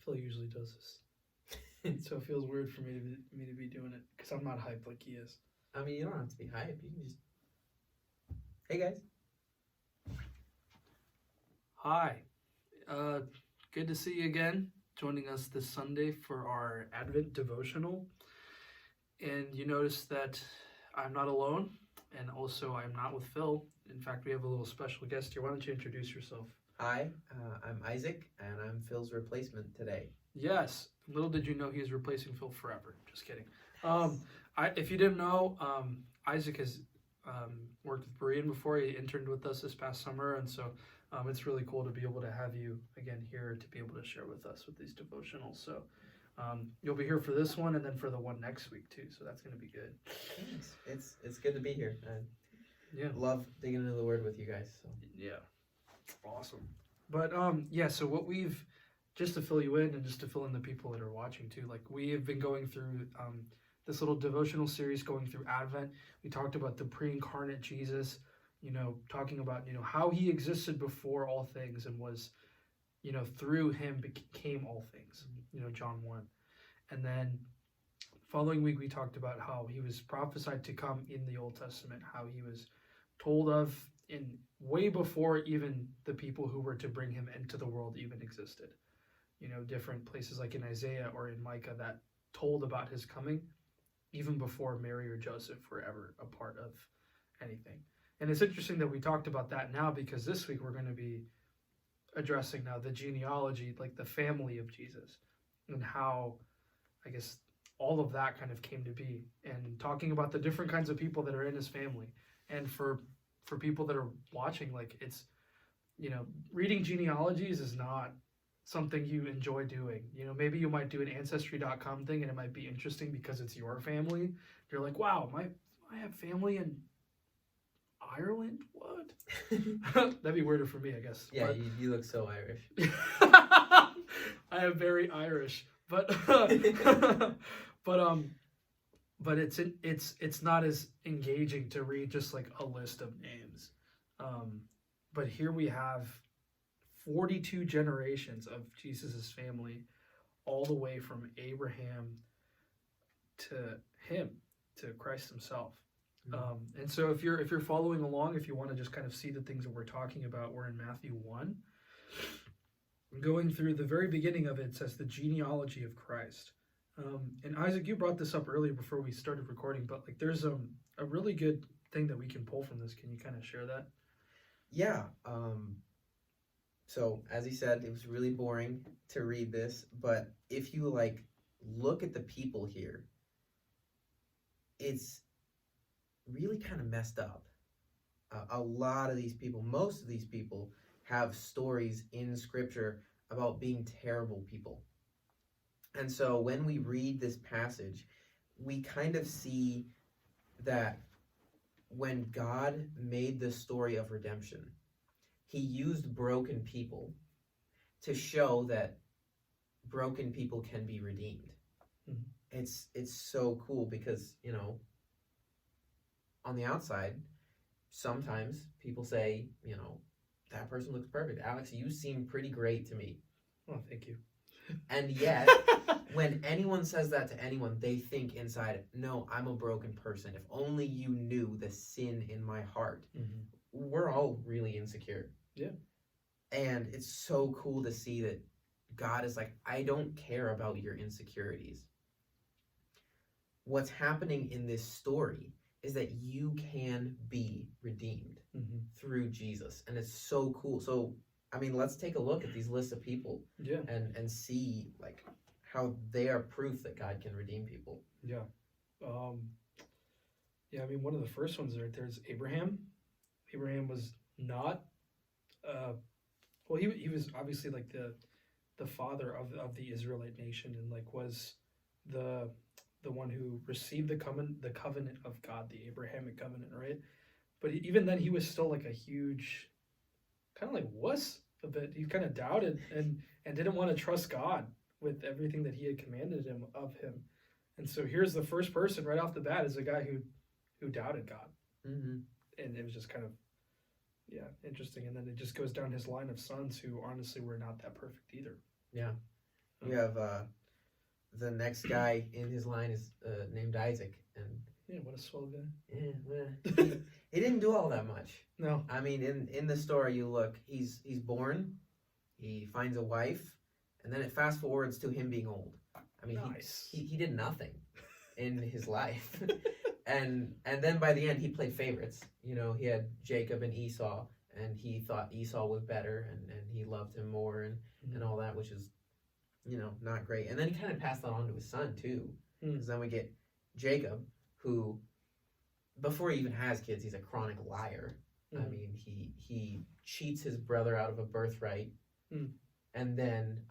Phil usually does this, so it feels weird for me to be doing it because I'm not hyped like he is. I mean, you don't have to be hyped. You can just. Hey guys. Hi, good to see you again. Joining us this Sunday for our Advent devotional, and you notice that I'm not alone, and also I'm not with Phil. In fact, we have a little special guest here. Why don't you introduce yourself? Hi, I'm Isaac, and I'm Phil's replacement today. Yes. Little did you know he is replacing Phil forever. Just kidding. If you didn't know, Isaac has worked with Berean before. He interned with us this past summer, and so it's really cool to be able to have you again here to be able to share with us with these devotionals. So you'll be here for this one and then for the one next week too. So that's going to be good. Thanks. It's good to be here. Yeah. Love digging into the Word with you guys. So. Yeah. Awesome. But so what we've, just to fill you in and just to fill in the people that are watching too, like we have been going through this little devotional series going through Advent. We talked about the pre-incarnate Jesus, talking about, how he existed before all things and was, through him became all things, John 1. And then following week, we talked about how he was prophesied to come in the Old Testament, how he was told of in way before even the people who were to bring him into the world even existed. Different places like in Isaiah or in Micah that told about his coming even before Mary or Joseph were ever a part of anything. And it's interesting that we talked about that now because this week we're going to be addressing now the genealogy, like the family of Jesus and how, I guess, all of that kind of came to be and talking about the different kinds of people that are in his family. And for people that are watching, like it's, reading genealogies is not something you enjoy doing. Maybe you might do an ancestry.com thing and it might be interesting because it's your family. You're like, wow, I have family in Ireland? What? That'd be weirder for me, I guess. Yeah, but you look so Irish. I am very Irish, but it's not as engaging to read just like a list of names. But here we have 42 generations of Jesus's family, all the way from Abraham to him, to Christ himself. Mm-hmm. And so if you're following along, if you want to just kind of see the things that we're talking about, we're in Matthew 1. Going through the very beginning of it says the genealogy of Christ. And Isaac, you brought this up earlier before we started recording, but like there's a really good thing that we can pull from this. Can you kind of share that? Yeah. So as he said, it was really boring to read this, but if you look at the people here, it's really kind of messed up. A lot of these people, most of these people, have stories in Scripture about being terrible people. And so when we read this passage, we kind of see that when God made the story of redemption, he used broken people to show that broken people can be redeemed. Mm-hmm. It's so cool because, on the outside, sometimes people say, that person looks perfect. Alex, you seem pretty great to me. Oh, thank you. And yet, when anyone says that to anyone, they think inside, no, I'm a broken person. If only you knew the sin in my heart. Mm-hmm. We're all really insecure. Yeah. And it's so cool to see that God is like, I don't care about your insecurities. What's happening in this story is that you can be redeemed through Jesus. And it's so cool. So, let's take a look at these lists of people and see how they are proof that God can redeem people. Yeah. One of the first ones right there is Abraham. Abraham was not, he was obviously like the father of the Israelite nation and was the one who received the covenant of God, the Abrahamic covenant, right? But even then he was still like a huge, kind of like wuss a bit. He kind of doubted and didn't want to trust God with everything that he had commanded him of him. And so here's the first person right off the bat is a guy who doubted God. Mm-hmm. And it was just kind of, interesting. And then it just goes down his line of sons who honestly were not that perfect either. Yeah. We have the next guy in his line is named Isaac, and Yeah, what a swell guy. yeah, well, he didn't do all that much. No. I mean, in the story, you look, he's born, he finds a wife, and then it fast forwards to him being old. I mean, Nice. he did nothing in his life, and then by the end, he played favorites. You know, he had Jacob and Esau, and he thought Esau was better, and he loved him more, and all that, which is, you know, not great. And then he kind of passed that on to his son too, because then we get Jacob, who, before he even has kids, he's a chronic liar. I mean, he cheats his brother out of a birthright, and then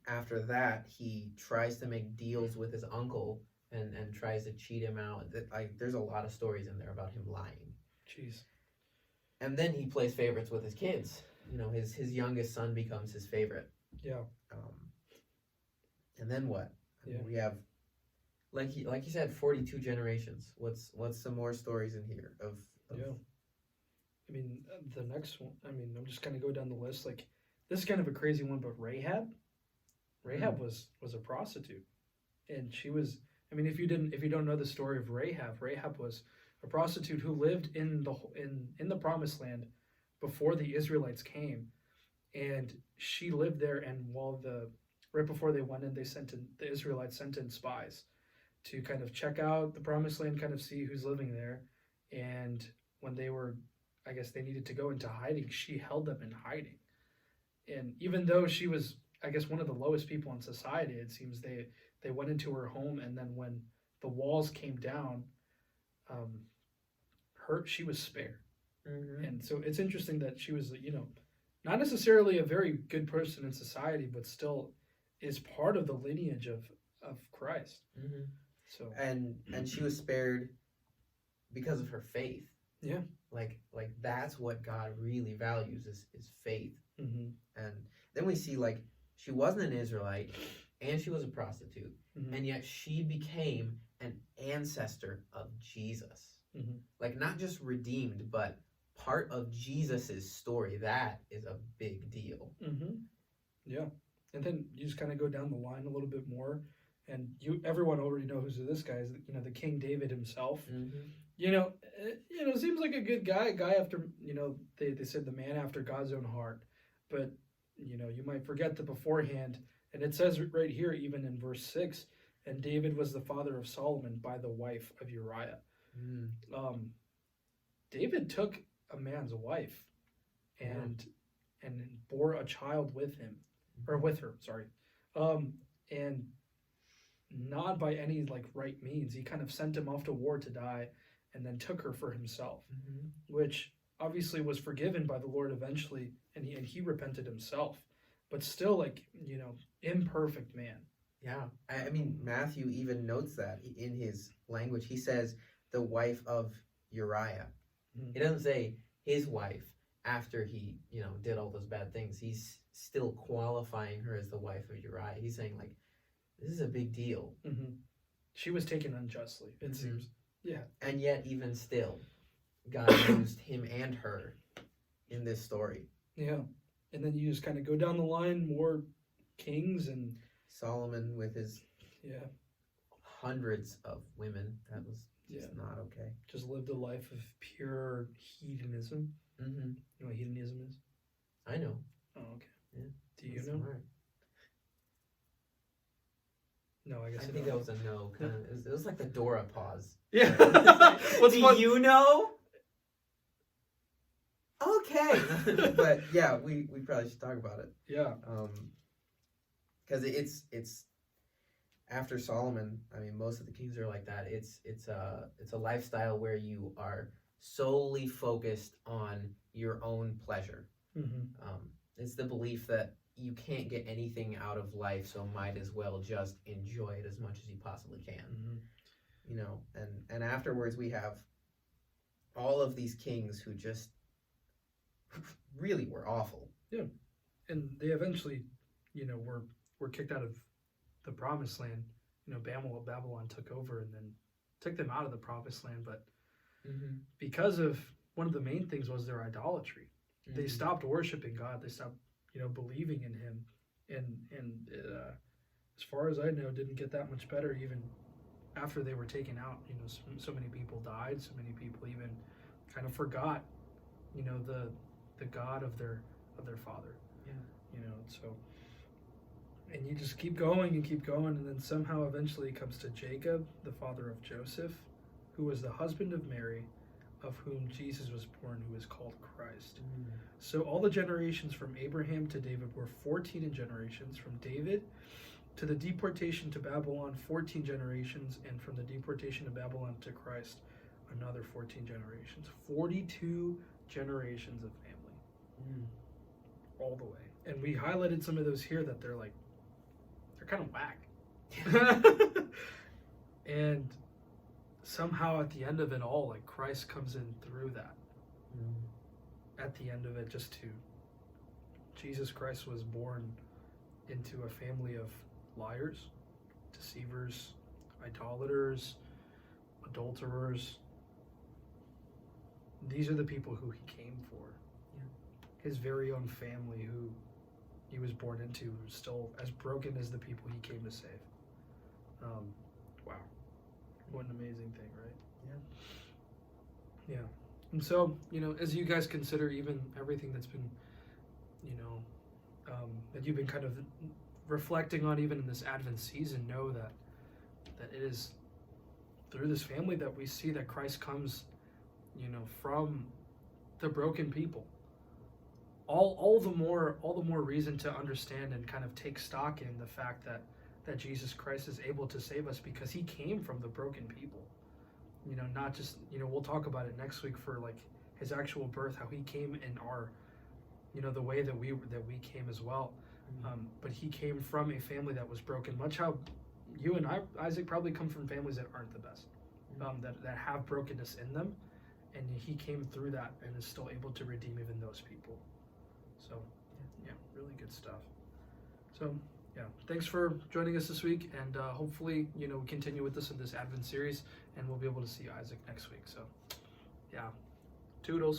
after that, he tries to make deals with his uncle and tries to cheat him out. There's a lot of stories in there about him lying. Jeez. And then he plays favorites with his kids. You know, his youngest son becomes his favorite. Yeah. And then what? I mean, Yeah. we have, like you said, 42 generations. What's some more stories in here of Yeah. I mean, the next one, I mean, I'm just going to go down the list. Like, this is kind of a crazy one, but Rahab was a prostitute. And she was, I mean, if you don't know the story of Rahab was a prostitute who lived in the promised land before the Israelites came. And she lived there, and right before they went in, the Israelites sent in spies to kind of check out the promised land, kind of see who's living there. And when they were, I guess they needed to go into hiding, she held them in hiding. And even though she was, I guess, one of the lowest people in society, it seems they went into her home, and then when the walls came down, she was spared. And so it's interesting that she was, you know, not necessarily a very good person in society, but still is part of the lineage of Christ. So and she was spared because of her faith. Yeah. Like that's what God really values is faith. Mm-hmm. And then we see, like, she wasn't an Israelite and she was a prostitute, and yet she became an ancestor of Jesus. Like, not just redeemed, but part of Jesus's story. That is a big deal. Yeah. And then you just kind of go down the line a little bit more, and everyone already knows who this guy is. You know, the King David himself. You know, seems like a good guy. After, you know, they said the man after God's own heart, but you know, you might forget that beforehand, and it says right here, even in verse 6, and David was the father of Solomon by the wife of Uriah. David took a man's wife and bore a child with him, or with her, sorry. And not by any like right means. He kind of sent him off to war to die, and then took her for himself, which obviously was forgiven by the Lord eventually, and he repented himself, but still, like, you know, imperfect man. Yeah, I mean, Matthew even notes that in his language. He says the wife of Uriah. He doesn't say his wife after he, you know, did all those bad things. He's still qualifying her as the wife of Uriah. He's saying, like, this is a big deal. She was taken unjustly, it seems. Yeah. And yet, even still, God used him and her in this story. Yeah. And then you just kind of go down the line, more kings, and Solomon with his yeah hundreds of women. That was just not okay. Just lived a life of pure hedonism. You know what hedonism is? I know. Oh, okay. Yeah. Do you know? Smart. No, I guess I think that was a no. Kind of, it was like the Dora pause. Yeah. Do you know? Okay. But yeah, we probably should talk about it. Yeah. Because it's after Solomon. I mean, most of the kings are like that. It's a lifestyle where you are solely focused on your own pleasure. It's the belief that you can't get anything out of life, so might as well just enjoy it as much as you possibly can. You know, and afterwards we have all of these kings who just really were awful. Yeah. And they eventually, you know, were kicked out of the promised land. You know, Babylon took over and then took them out of the promised land, but because of one of the main things was their idolatry. They stopped worshiping God. They stopped, you know, believing in him. and as far as I know, didn't get that much better even after they were taken out. So many people died. So many people even kind of forgot, the God of their father. Yeah. So, and you just keep going and keep going, and then somehow eventually it comes to Jacob, the father of Joseph, who was the husband of Mary, of whom Jesus was born, who is called Christ. So all the generations from Abraham to David were 14 generations. From David to the deportation to Babylon, 14 generations, and from the deportation to Babylon to Christ, another 14 generations. 42 generations of family. All the way. And we highlighted some of those here that they're kind of whack. And somehow at the end of it all, like, Christ comes in through that. At the end of it, Jesus Christ was born into a family of liars, deceivers, idolaters, adulterers. These are the people who he came for. His very own family who he was born into, still as broken as the people he came to save. Wow. What an amazing thing, right? Yeah. And so, as you guys consider even everything that's been, that you've been kind of reflecting on even in this Advent season, know that it is through this family that we see that Christ comes, from the broken people. All the more reason to understand and kind of take stock in the fact that Jesus Christ is able to save us because he came from the broken people. Not just, we'll talk about it next week for like his actual birth, how he came in our, the way that we came as well. But he came from a family that was broken, much how you and I, Isaac, probably come from families that aren't the best, that have brokenness in them, and he came through that and is still able to redeem even those people. So, yeah, really good stuff. So, yeah, thanks for joining us this week, and hopefully, we continue with this in this Advent series, and we'll be able to see Isaac next week. So, yeah, toodles.